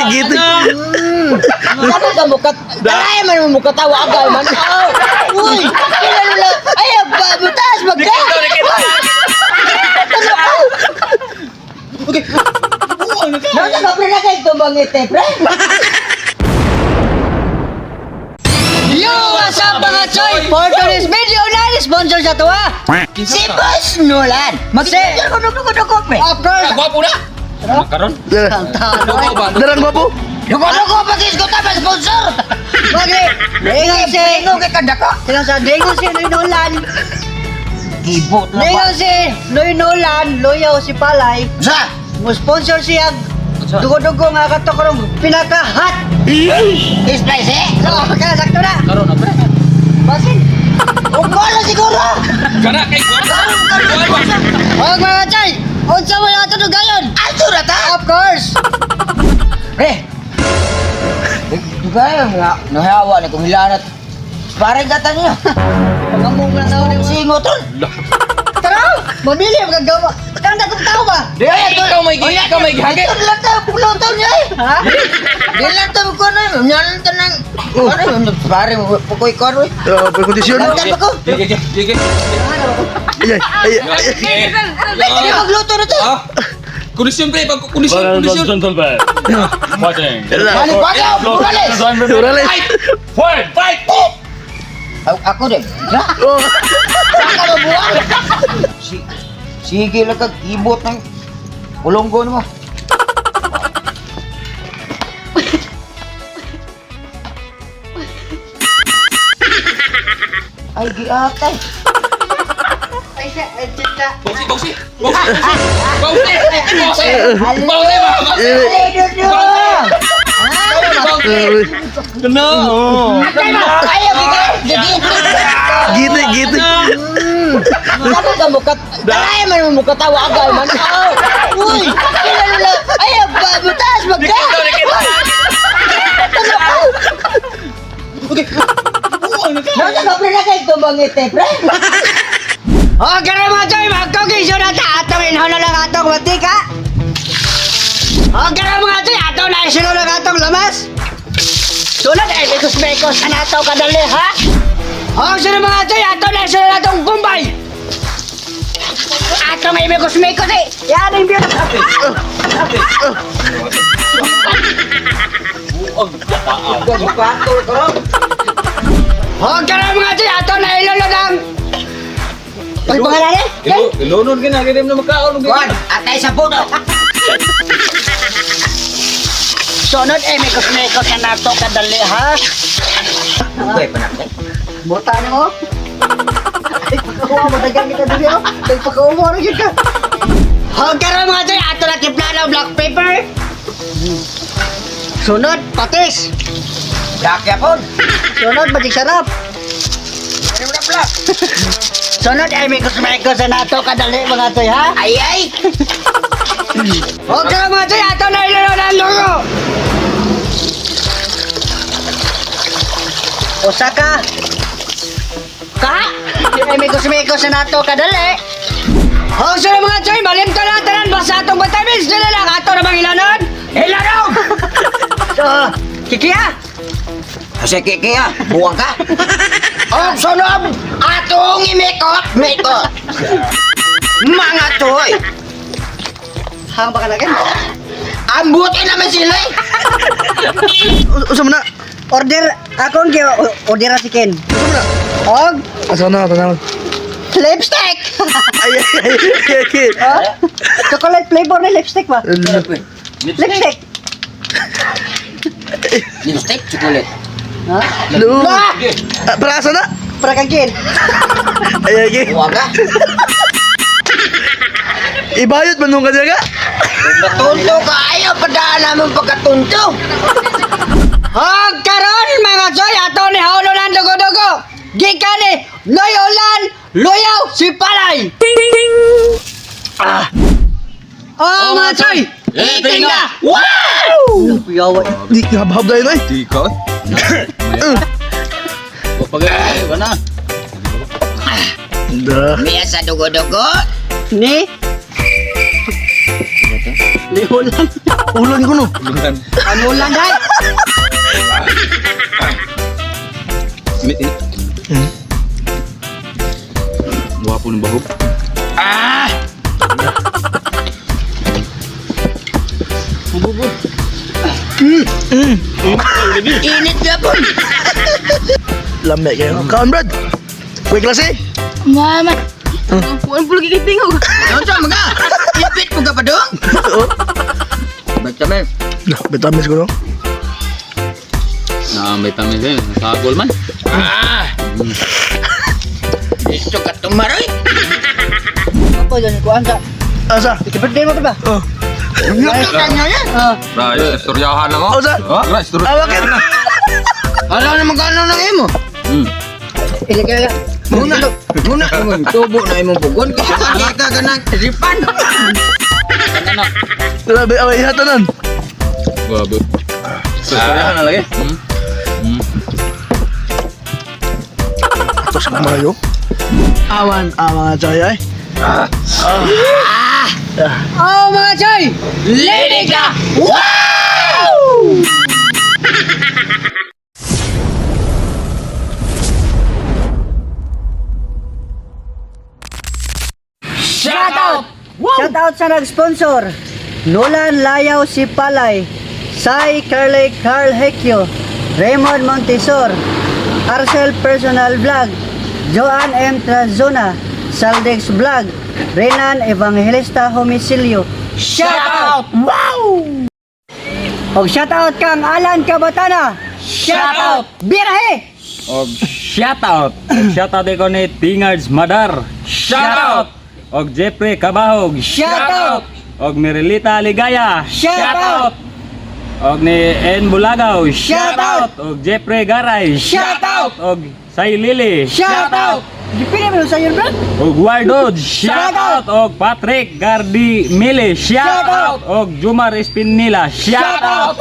Gitu. Apa kamu Dahil man mo katawagan man. Uy, kilala. Ay, butas magka. Okay. Nasa ka pre na kayo tumbangit pre. Yo, what's up mga choy? For today's video na sponsor sa to ha. Si Boss Nolan. Mag-sponsor ko pre. Of course. Gwapo na. Karon? Darang ba po? Yung ano ko pati ko tapos sponsor. Bagay. Dengar si Dengo kay kadako. Sila sa Dengo si Loy Nolan. Gibot na. Dengo si Loy Nolan, loyaw si Palay. Sa mo sponsor siya. Dugo-dugo nga kato karong pinaka-hot. Is price eh? So, sakto na. Karon na pre. Basin. Wala siguro. Kana kay gwapo. Huwag mga chay. Unsa mo yung ito gayon? Ato na ta? Of course. Pre. Dugayon nga. Nahawa na kumilanat. Parang gata niya. Pagkamong na naon yung singot ron. Tara! Mabili ang gagawa. Kanda kong tao ba? Di ay ikaw may gihagit. Ito lang tayo. Paglautaw niya eh. Ha? Di lang tayo ko na. Nyalan tayo ng... Ano? Parang pukoy ko ron. Berkondisyon. Lantan pa ko. Sige. Ay. Hindi magluto na to. Kondisyon pre, pag kondisyon. Fighting. Balik bagaw. Burales. Durales. Fight! Ako din. Ha? Saka mo buwan. Sige lang kag-ibot ng ulonggon mo. Ay, giatay. Bausi. Gitu. Apa kamu Dahil man mo katawagan man. Uy, kilala. Ay, butas magka. Okay. Nasa ka pre na kayo tumbangit pre. Okay na mga choy, magkokisyon na atong inhono lang atong matika. Okay na mga choy, atong naisunod lang atong lamas. Sunod ay mekos-mekos na nato kadali ha. Okay na mga choy, atong naisunod atong Bombay. Atong may mekos-mekos eh. Yan ang biyot. Okay na mga choy, atong nailolo ng pagpangalan eh? Ilunod ka na, kaya na magkaon. Juan, atay sa puno. Sunod eh, mekos-mekos na nato kadali ha. Okay pa natin. Buta na mo. Ay, pagkakuha mo, dagang kita dali oh. Ay, pagkakuha mo, rin ka. Okay na mga choy, ato na timpla ng black pepper. Sunod, patis. Black yapon. Sunod, batik sarap. Sunod ay mekos-mekos na nato kadali mga choy ha. Ay. Okay mga choy, ato na ilaro ng logo. Osaka. Ay mekos-mekos na nato kadali. Okay na mga choy, malim ka na tanan basta atong vitamins dala lang ato na bang ilanon? Ilanon! So, kikiya. Kasi kikiya, buwang ka. Oh, sunod, atong imekot. Mga choy. Hang ba ka lagi? Ambutin naman sila eh. Usah mana? Order, akong order si Ken. Usah mana? Og, Tanah. lipstick. Ay. Chocolate flavor na lipstick ba? Lipstick. Lipstick, chocolate. Ha? Lu. Ah! Perasa na? Para kang Ken. Ay. Waga. Ibayot man nung kanya ka? Tunto ka, ayaw padaan namin pagkatunto. Og karon mga choy, ato ni haulo ng dugo-dugo. Gikan ni Loyolan, Loyaw si Palay. Oh mga choy, eating na. Wow! Di habhab dahil ay. Di ka? sa dugo-dugo ni Lihulan. Ulan ko no. Ano lang dai? Buha po ng bahog. Init ka po. Lamig kayo. Kaon, Brad. Kuy klase. Mama. Puan pula gigit tingog. Ano sa mga? Ipit mo ka pa dong? Oo. Ba't kami? Nah, betamis ko no. May tamis din. Sagol man. Gusto ka tumaroy? Ako dyan, kuhaan sa... Asa? Ikipagday mo ka ba? Oh. Nakita niya yan? Right, istoryahan na mo. Asa? Right, istoryahan. Awakin. Alam na magkano ng imo? Ilagay ka. Muna imong tubo na imong bugon kasi kaya ka ganang ripan. Grabe, away hatanan. Grabe. Istoryahan na lagi. Tos na mayo. Awan, mga chay ay. Oh mga choy! Lady ka! Wow! Shoutout! Shoutout sa nag-sponsor. Nolan Layaw si Palay, Sai Carly Carl Hekyo, Raymond Montesor, Arcel Personal Vlog, Joanne M. Tranzona, Saldex Vlog, Renan Evangelista Homicilio. Shoutout! Wow! Og shoutout kang Alan Cabatana. Shoutout! Birahe! Og shoutout. Shoutout ko ni Tingards Madar. Shoutout. Og Jeffrey Kabahog. Shoutout! Og Merilita Ligaya. Shoutout! Og ni En Bulagaw. Shoutout! Og Jeffrey Garay. Shoutout! Og Say Lily. Shoutout! Dipili mo sa iyo, bro? Og Wardod. Shoutout. Og Patrick Gardi Mili. Shoutout. Og Jumar Espinila. Shoutout.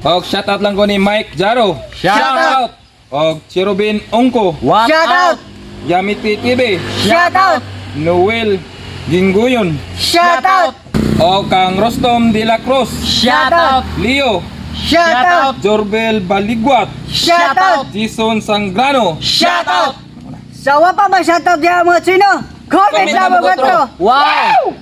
Og shoutout lang ko ni Mike Jaro. Shoutout. Og Cherubin Ongko. Shoutout! Yamiti TV. Shoutout! Noel Ginguyon. Shoutout! O kang Rostom de la Cruz. Shoutout! Leo. Shoutout! Jorbel Baligwat. Shoutout! Jason Sangrano. Shoutout! Sa wapa ba shoutout diya mga Chino? Comment Comment sa sa mga mga Wow!